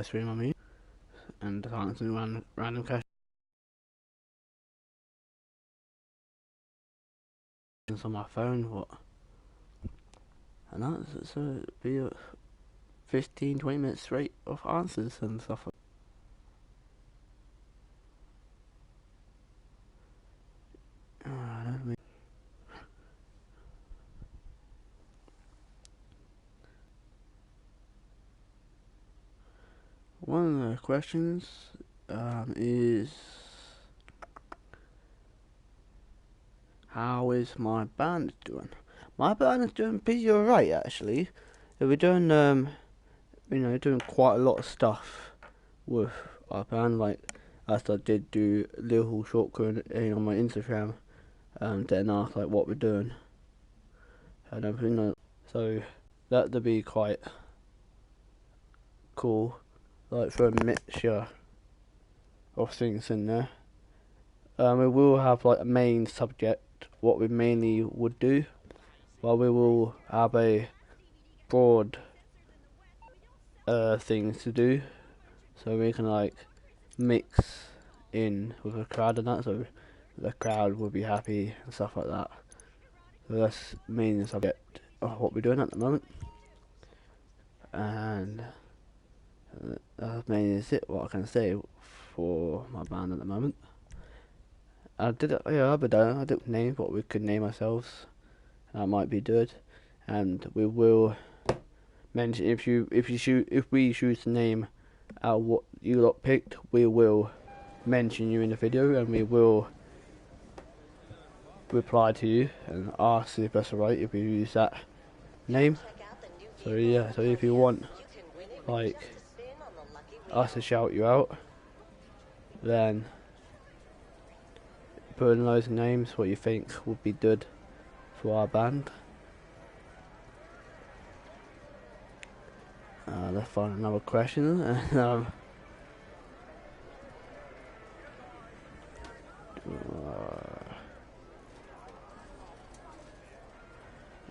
stream on me and answering random questions on my phone. What? And that's so be 15-20 minutes straight of answers and stuff. One of the questions is, how is my band doing? My band is doing pretty alright actually. We're doing doing quite a lot of stuff with our band. Like, as I did do a little short Q&A on my Instagram, then ask like what we're doing and everything. So that'd be quite cool, like for a mixture of things in there. We will have like a main subject, what we mainly would do, while we will have a broad things to do, so we can like mix in with the crowd and that, so the crowd will be happy and stuff like that. So that's the main subject of what we're doing at the moment, and that mainly is it. What I can say for my band at the moment. I didn't name what we could name ourselves. That might be good, and we will mention if we choose to name out what you lot picked, we will mention you in the video, and we will reply to you and ask if that's alright if we use that name. So yeah, so if you want like us to shout you out, then put in those names what you think would be good for our band. Let's find another question. The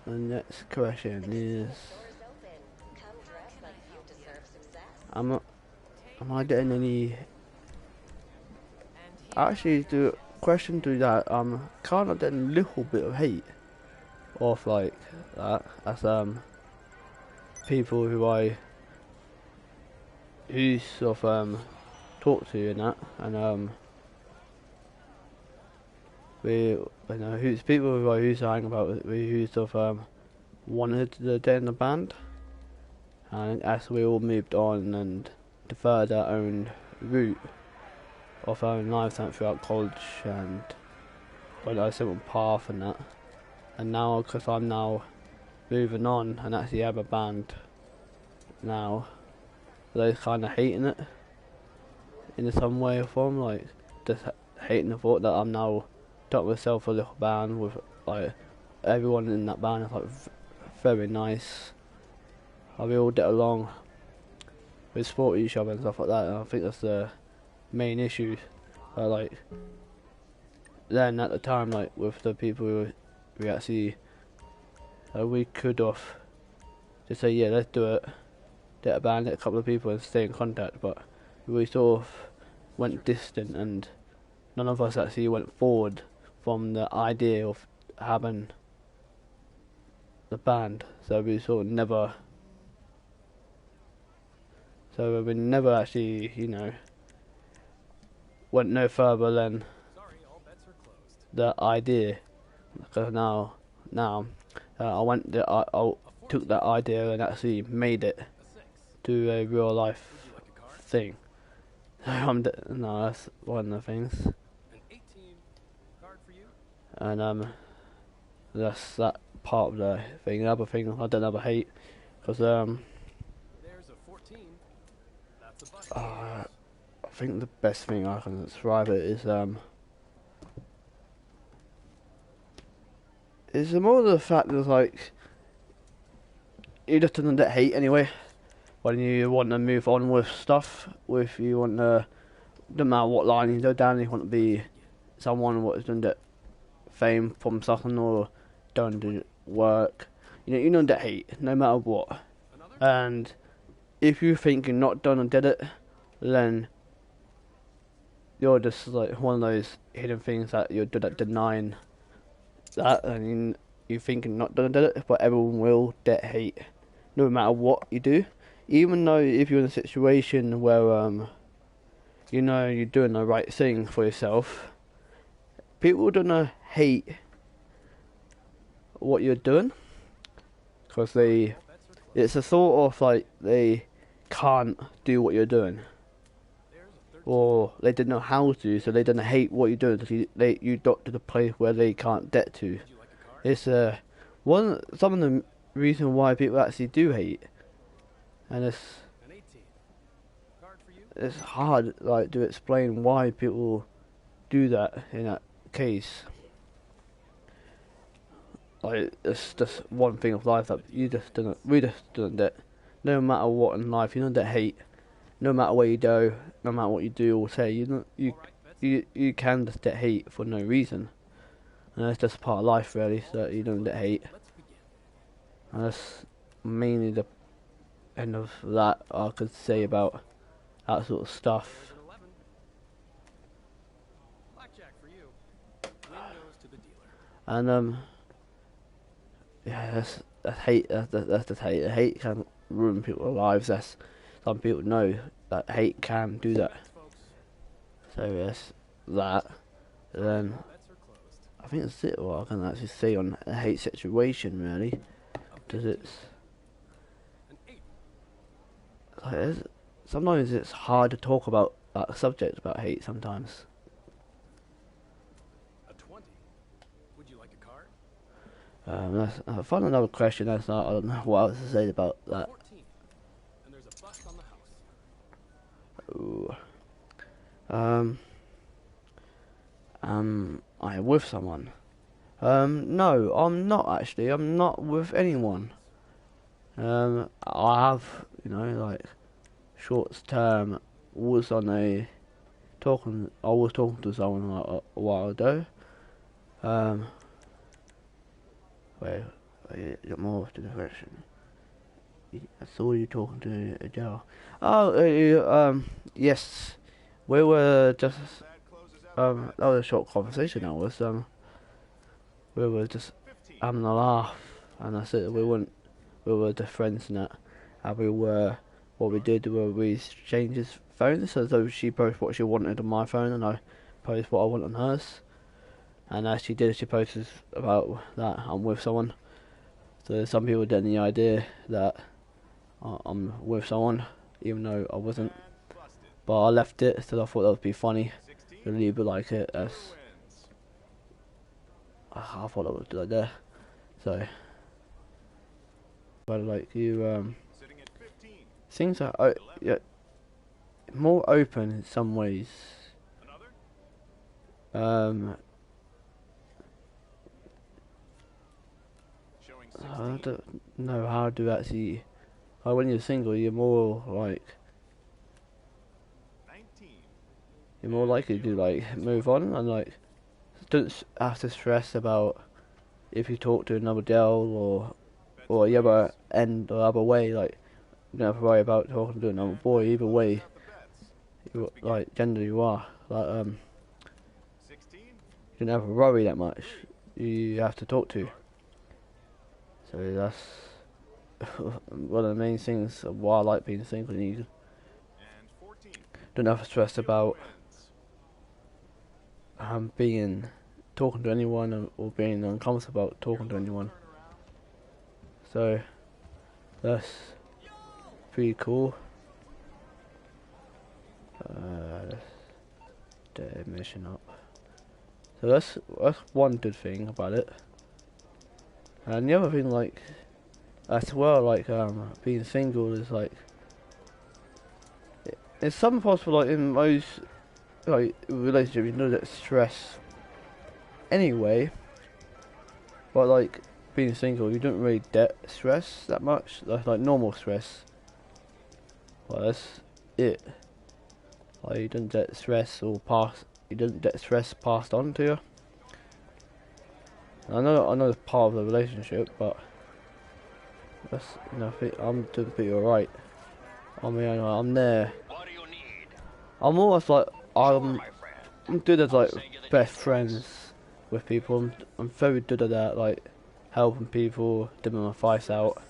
next question is, am I getting any? Actually, the question to that, kind of getting a little bit of hate off like that, as people who sort of talk to you and that, and who's people who I used to hang about with, who sort of wanted to get in the band, and as we all moved on and deferred our own route of our own lives throughout college and got our simple path and that, and now because I'm now moving on and actually have a band now, they're kind of hating it in some way or form, like just hating the thought that I'm now got myself a little band with like everyone in that band is like very nice. We all get along, we support each other and stuff like that, and I think that's the main issue. Like then at the time, like with the people who we actually we could have just say yeah, let's do it, get a band, get a couple of people and stay in contact, but we sort of went distant and none of us actually went forward from the idea of having the band, so we never actually, went no further than the idea. Because now, I took that idea and actually made it to a real life thing. No, that's one of the things. And that's that part of the thing. The other thing I don't ever hate, because I think the best thing I can describe it is more the fact that like you just don't get hate anyway when you want to move on with stuff. If you want to, no matter what line you go down, you want to be someone what has done that fame from something or don't do work. You don't get hate no matter what, and if you think you're not done and did it, then you're just like one of those hidden things that you're good at denying that, and you think you're not done and did it, but everyone will get hate, no matter what you do. Even though if you're in a situation where you know you're doing the right thing for yourself, people are gonna hate what you're doing because it's a sort of like they can't do what you're doing, or they didn't know how to, so they didn't hate what you're doing because you got to the place where they can't get to. It's some of the reason why people actually do hate, and it's hard like to explain why people do that in that case. Like it's just one thing of life that we just don't get. No matter what in life, you don't get hate. No matter where you go, no matter what you do or say, you can just get hate for no reason, and that's just part of life really. So you don't get hate, and that's mainly the end of that I could say about that sort of stuff. And yeah, that's hate. That's just hate. Hate can ruin people's lives. That's some people know that hate can do that. So yes, that. And then I think that's it. What I can actually say on a hate situation really, because sometimes it's hard to talk about that subject about hate sometimes. I found another question. I don't know what else to say about that. Ooh. I am with someone. No, I'm not actually. I'm not with anyone. I have, like, short term was on I was talking to someone like a while ago. Wait, get more to the question. I saw you talking to a girl. Oh, yes. We were just, that was a short conversation. We were just having a laugh, and I said we were just friends and that. And what we did was we exchanged his phone, so she posted what she wanted on my phone, and I posted what I want on hers. And as she did, she posted about that I'm with someone. So some people get the idea that I'm with someone, even though I wasn't. But I left it, so I thought that would be funny. To leave it like it as I thought that was a good idea. So, but like you, things are more open in some ways. I don't know how to actually. When you're single, you're more likely to like move on and like don't have to stress about if you talk to another girl or the other end or other way. Like you don't have to worry about talking to another boy. Either way, like gender you are. Like you don't have to worry that much. You have to talk to. So that's one of the main things of why I like being single. You don't have to stress about talking to anyone or being uncomfortable about talking to anyone. So that's pretty cool. The mission up. So that's one good thing about it. And the other thing, like, as well, like, being single is, like, it's something possible, like, in most, like, relationships, you know that stress anyway, but, like, being single, you don't really get stress that much, like normal stress. Well, that's it. Like, you don't get stress passed on to you. I know it's part of the relationship, but that's, I'm doing pretty alright. I mean, I'm there. I'm almost like I'm good as like best friends with people. I'm very good at that, like helping people, giving my advice out,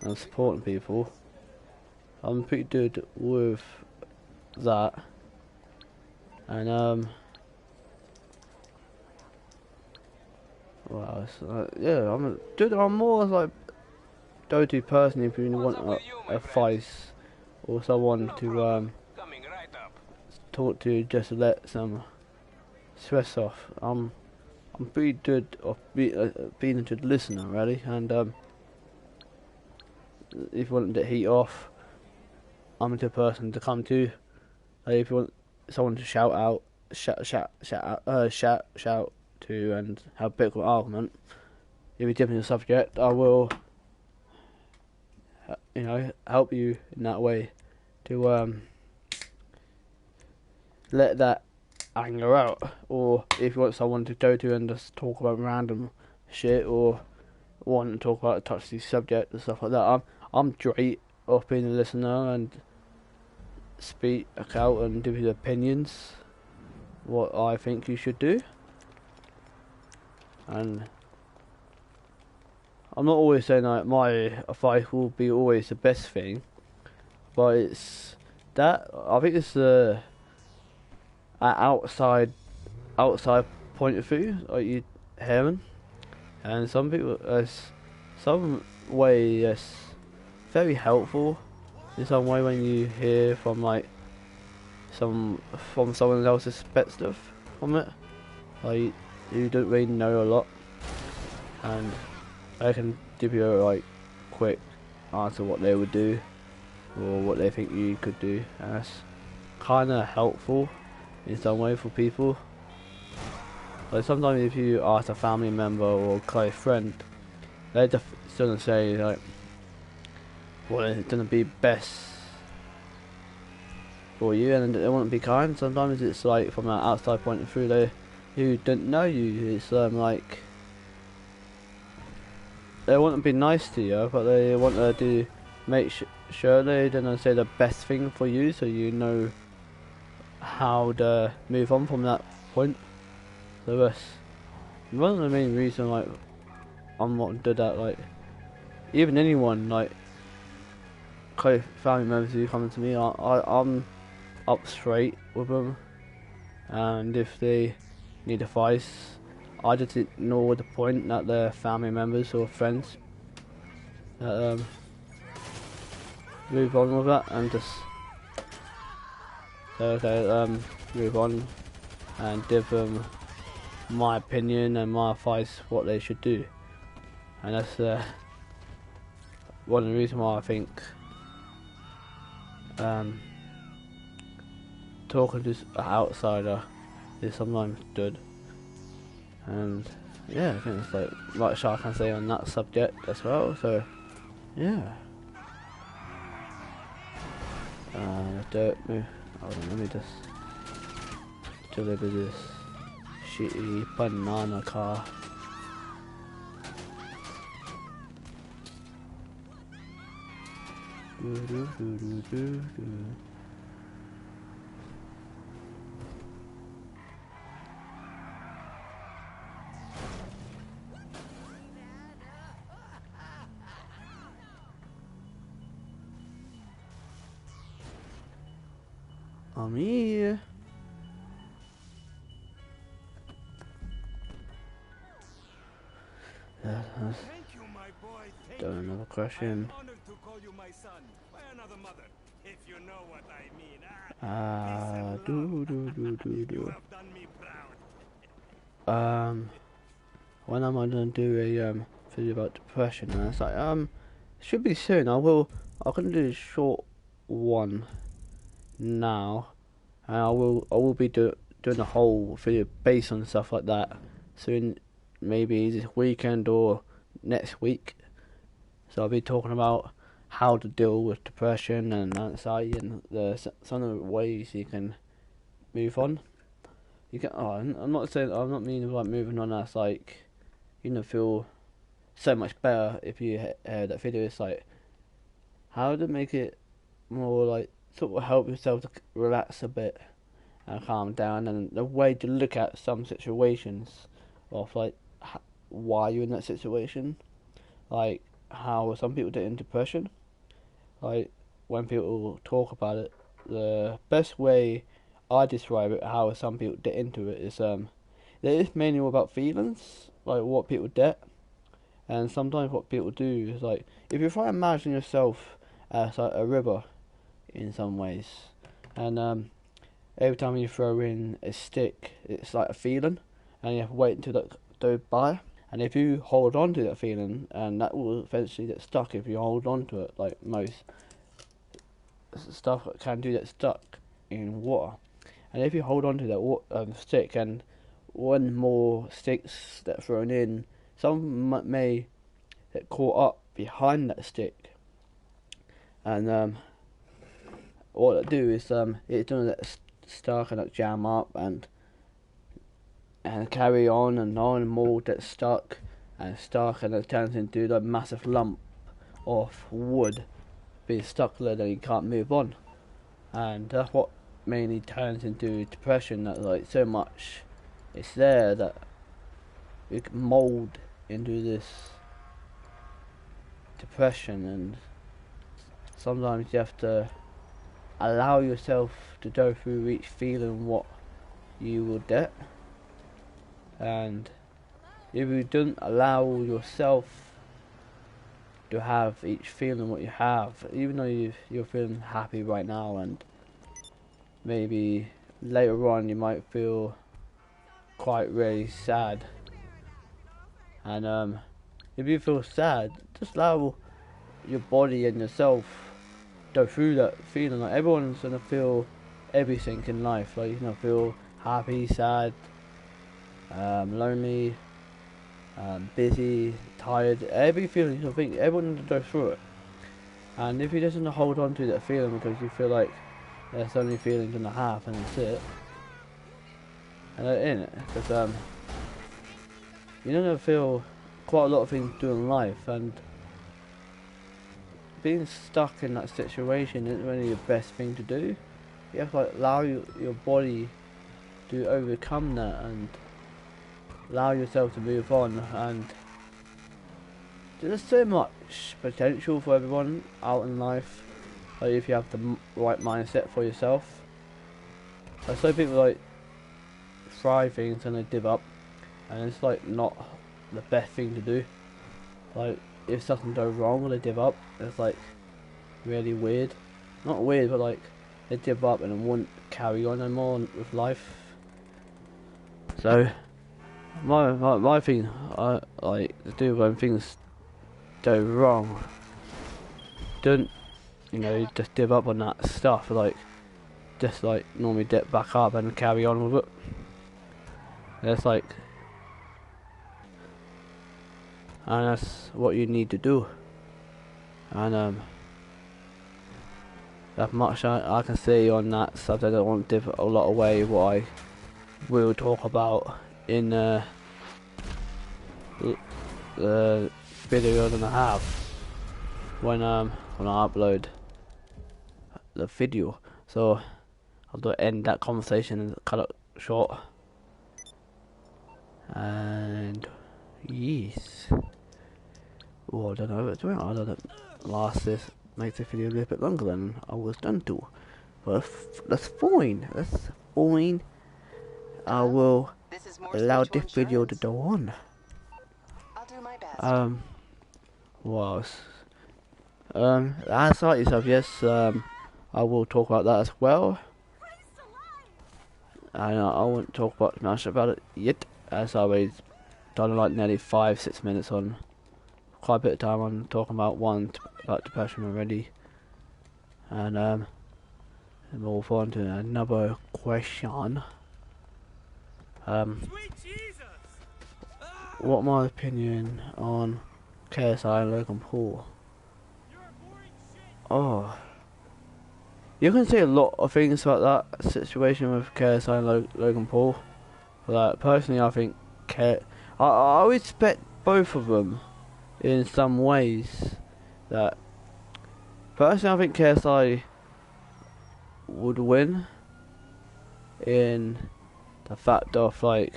and supporting people. I'm pretty good with that, and well, yeah, I'm more like go-to person if you want advice or someone to talk to, just to let some stress off. I'm pretty good of being a good listener, really, and if you want the heat off, I'm a good person to come to. If you want someone to shout to and have a bit of an argument, if you give me the subject, I will, help you in that way to let that anger out. Or if you want someone to go to and just talk about random shit, or want to talk about a touchy subject and stuff like that, I'm great of being a listener and speak out and give you opinions what I think you should do. And I'm not always saying like my advice will be always the best thing, but it's that I think it's an outside point of view, like you hearing, and some people some way it's very helpful in some way when you hear from like from someone else's perspective from it, like you don't really know a lot, and I can give you a like quick answer what they would do or what they think you could do, and that's kind of helpful in some way for people. Like sometimes if you ask a family member or close friend, they're just gonna say like, well, it's gonna be best for you, and they won't be kind. Sometimes it's like from an outside point of view, they who don't know you, it's like they want to be nice to you, but they want to do make sure they don't say the best thing for you, so you know how to move on from that point. So that's one of the main reasons like I'm not good at like even anyone like close family members who come to me. I'm up straight with them, and if they need advice, I just ignore the point that they're family members or friends. Move on with that and just say okay, move on and give them my opinion and my advice what they should do. And that's one of the reasons why I think talking to an outsider is sometimes good. And yeah, I think it's like much I can say on that subject as well. So yeah. Don't move. Hold on, let me just deliver this shitty banana car. I'm here. Thank you, my boy. Don't another question. When am I gonna do a video about depression? And it's like should be soon. I can do a short one now, and I will be doing a whole video based on stuff like that soon, maybe this weekend or next week. So I'll be talking about how to deal with depression and anxiety and some of the ways you can move on. You can. Oh, I'm not saying I'm not meaning like moving on. That's like feel so much better if you heard that video. It's like how to make it more like sort of help yourself to relax a bit and calm down, and the way to look at some situations of like why you're in that situation, like how some people get in depression. Like when people talk about it, the best way I describe it, how some people get into it, is it is mainly all about feelings, like what people get, and sometimes what people do is like if you try to imagine yourself as like a river, in some ways, and every time you throw in a stick, it's like a feeling, and you have to wait until that goes by. And if you hold on to that feeling, and that will eventually get stuck if you hold on to it, like most stuff can do, get stuck in water. And if you hold on to that stick, and one more sticks that are thrown in, some may get caught up behind that stick, and what it do is it's gonna get stuck and jam up and carry on, and more get stuck, and it turns into a massive lump of wood being stuck there that you can't move on. And that's what mainly turns into depression, that like so much it's there that you can mold into this depression. And sometimes you have to allow yourself to go through each feeling what you will get, and if you don't allow yourself to have each feeling what you have, even though you're feeling happy right now, and maybe later on you might feel quite really sad, and if you feel sad, just allow your body and yourself go through that feeling. Like everyone's gonna feel everything in life, like you're gonna feel happy, sad, lonely, busy, tired, every feeling you think, everyone will go through it. And if you just want to hold on to that feeling because you feel like that's the only feeling you're gonna have, and that's it, and that's in it, because you're gonna feel quite a lot of things doing life, and being stuck in that situation isn't really the best thing to do. You have to like allow your body to overcome that, and allow yourself to move on. And there's so much potential for everyone out in life, like if you have the right mindset for yourself. Like some people like try things and they give up, and it's like not the best thing to do. Like if something goes wrong or they give up, it's like really weird. Not weird, but like they give up and won't carry on anymore with life. So my thing, I like to do when things go wrong, don't just give up on that stuff. Like just like normally get back up and carry on with it. It's like, and that's what you need to do. And that much I can say on that subject. I don't want to give a lot away what I will talk about in the video that I have when I upload the video. So I'll do end that conversation and cut it short. And yes. Oh, I don't know if it's right. I don't know. This makes the video a little bit longer than I was done to. But that's fine. That's fine. I will allow this video to go on. I'll do my best. What else? As I yourself, yes, I will talk about that as well. And I won't talk much about it yet, as I always done like nearly 5-6 minutes on, quite a bit of time on talking about about depression already. And move on to another question. What my opinion on KSI and Logan Paul? Oh, you can say a lot of things about that situation with KSI and Logan Paul. Like personally, I think I respect both of them in some ways. That personally, I think KSI would win in the fact of like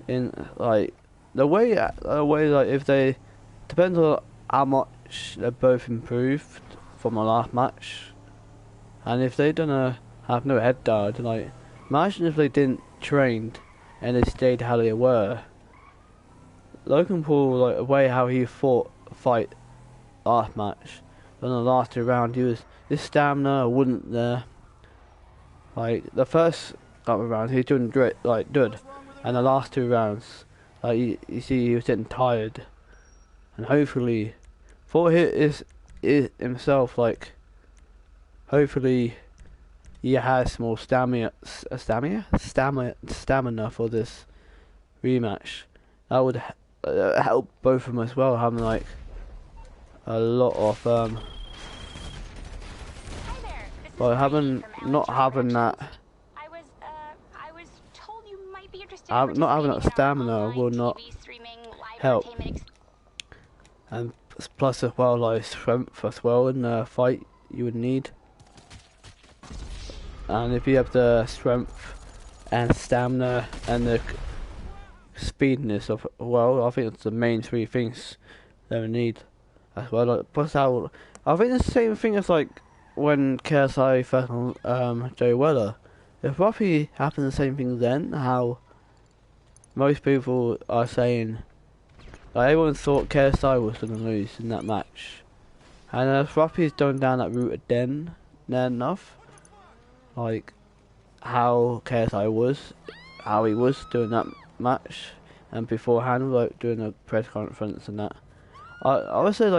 in like the way like if they depends on how much they both improved from the last match, and if they don't have no head guard, like imagine if they didn't train and they stayed how they were. Logan Paul, like the way how he fight last match, in the last 2 rounds, his stamina wasn't there. Like the first couple of rounds, he was doing great, like good, and the last 2 rounds, like you see, he was getting tired, and hopefully, for his himself, like hopefully, he has more stamina for this rematch. That would help both of them as well, having like a lot of well, not having that stamina will not help, and plus as well like strength as well in the fight you would need, and if you have the strength and stamina and the speediness of, well, I think it's the main 3 things they would need as well. Like, plus I think it's the same thing as like when KSI first on Joey Weller. If roughly happened the same thing then, how most people are saying, like everyone thought KSI was going to lose in that match, and if Ruffy's going down that route again, enough, like how KSI was, how he was doing that match, and beforehand, like doing a press conference and that, I would say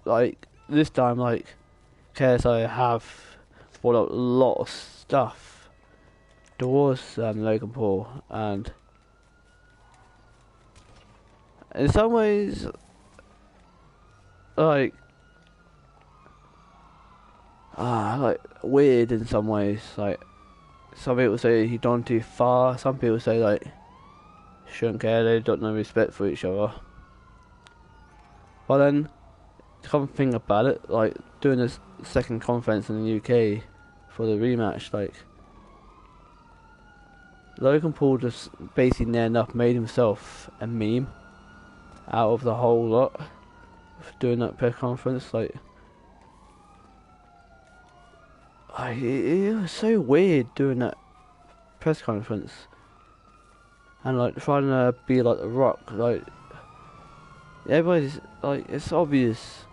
like this time, like KSI have brought up a lot of stuff towards Logan Paul, and in some ways, like weird in some ways. Like some people say he gone too far. Some people say like shouldn't care. They don't know respect for each other. But then, come think about it, like doing this second conference in the UK for the rematch, like Logan Paul just basically near enough made himself a meme out of the whole lot doing that press conference. Like it was so weird doing that press conference and like trying to be like The Rock. Like everybody's like, it's obvious,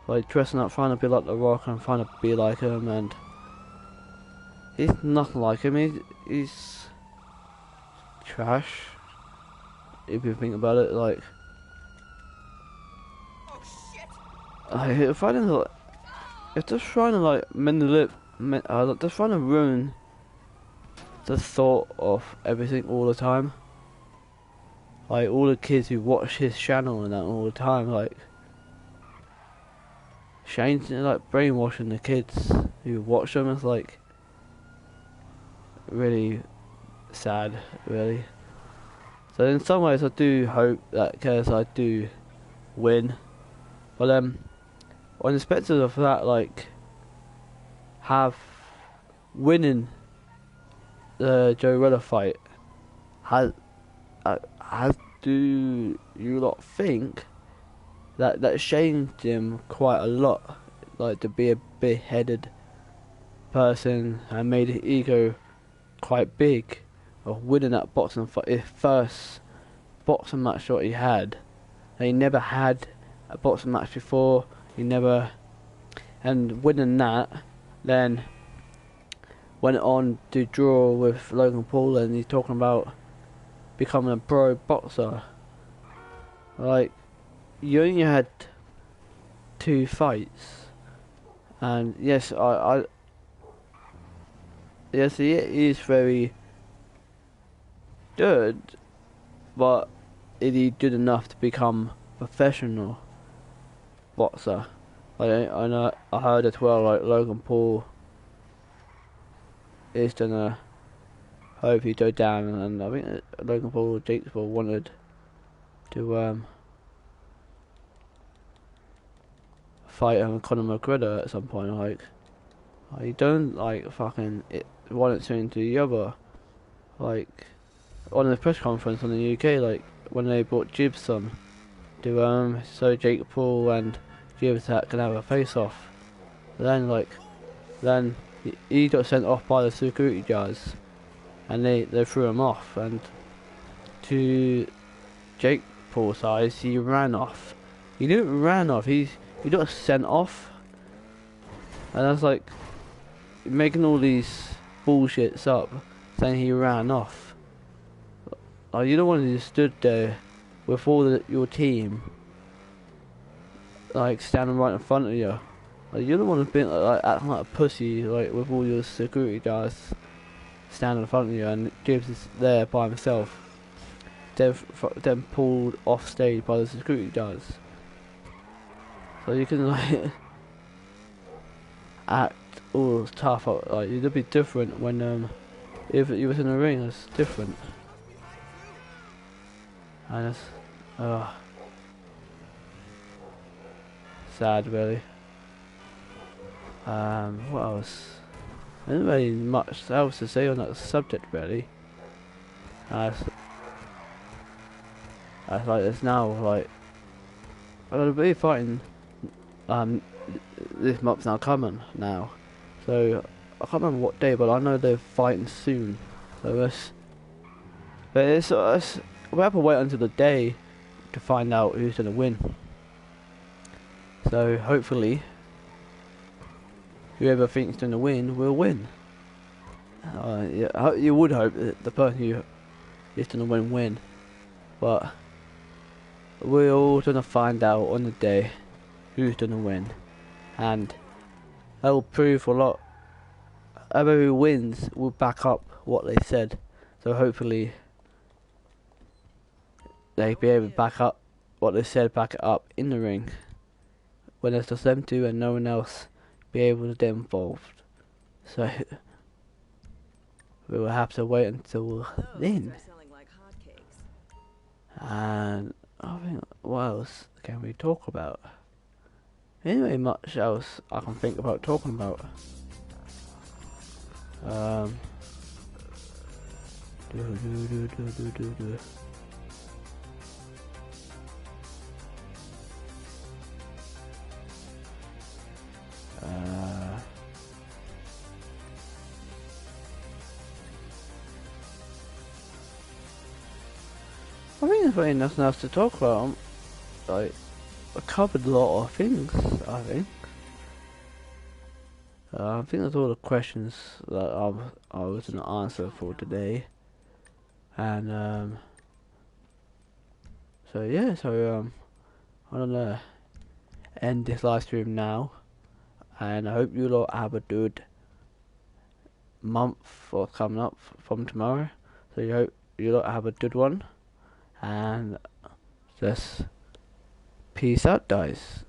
like dressing up trying to be like The Rock and trying to be like him, and he's nothing like him. He's trash if you think about it. Like if I didn't, if they're trying to like manipulate, they're trying to ruin the thought of everything all the time. Like all the kids who watch his channel and that all the time, like Shane's like brainwashing the kids who watch them. It's like really sad, really. So in some ways, I do hope that KSI do win, but on the spectrum of that, like have winning the Joe Weller fight has do you lot think that changed him quite a lot, like to be a big-headed person and made his ego quite big of winning that boxing fight, his first boxing match that he had. And he never had a boxing match before, and winning that, then went on to draw with Logan Paul, and he's talking about becoming a pro boxer. Like, you only had 2 fights, and yes, yes, he is very good, but is he good enough to become a professional boxer? Like, I know, I heard as well, like Logan Paul is gonna hope he go down, and I think Logan Paul, Jake Paul wanted to fight Conor McGregor at some point. Like, you don't like fucking one it into the other. Like on the press conference in the UK, like when they brought Gibbs on to so Jake Paul and Gibbs can have a face off. Then he got sent off by the security guards, and they threw him off. And to Jake Paul's eyes, he ran off. He didn't ran off. He got sent off. And I was like, making all these bullshits up, saying he ran off. Like, you don't want to just stood there with all your team, like standing right in front of you. Like, you don't want to be like acting like a pussy, like with all your security guards standing in front of you, and Gibbs is there by himself. Then pulled off stage by the security guards. So you can like act all tough, like you'd be different when if you was in a ring. It's different, and it's sad really. What else? There isn't really much else to say on that subject really. That's like it's now like I'm gonna be fighting this month's now coming now, so I can't remember what day, but I know they're fighting soon. So we have to wait until the day to find out who's gonna win. So hopefully, whoever thinks gonna win will win. Yeah, you would hope that the person who is gonna win, but we're all gonna find out on the day who's gonna win, and that will prove a lot. Whoever who wins will back up what they said, so hopefully they be able to back up what they said, back it up in the ring when it's just them two and no one else be able to get involved. So we will have to wait until then. And I think, what else can we talk about? Anyway, much else I can think about talking about. I think there's really nothing else to talk about. Like, I covered a lot of things, I think. I think that's all the questions that I was going to answer for today. And, so yeah, I'm gonna end this live stream now. And I hope you lot have a good month or coming up from tomorrow. So you hope you lot have a good one. And just peace out, guys.